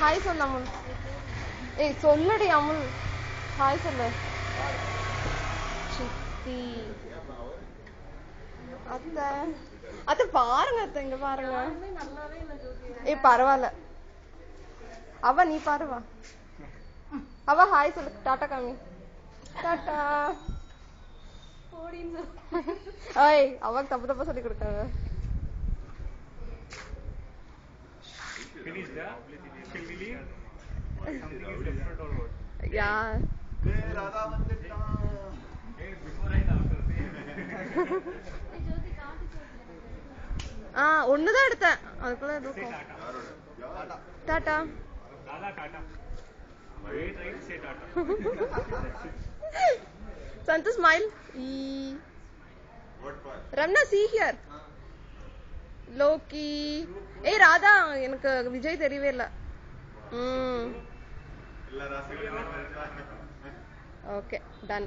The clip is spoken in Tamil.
ஹாய் சொல்லு அமுல். ஏய் சொல்லுடி அமுல். ஹாய் சொல்லு. சித்தி அத்தை அத்தை பாருங்க அத்தை, இங்க பாருங்க. ஏய் பரவாயில்ல, அவ நீ பாருவா. அவ ஹாய் சொல்லு. டாட்டா காமி. டாட்டா. ஏய் அவ தப்பு தப்பா சொல்லி கொடுக்காத. ஒண்ணுதான் எடுத்தேன், அதுக்குள்ள இருக்கும். Tata. Santu smile. Ramna see here. Loki. Hey Radha, எனக்கு விஜய் தெரியவே இல்ல. Okay, done.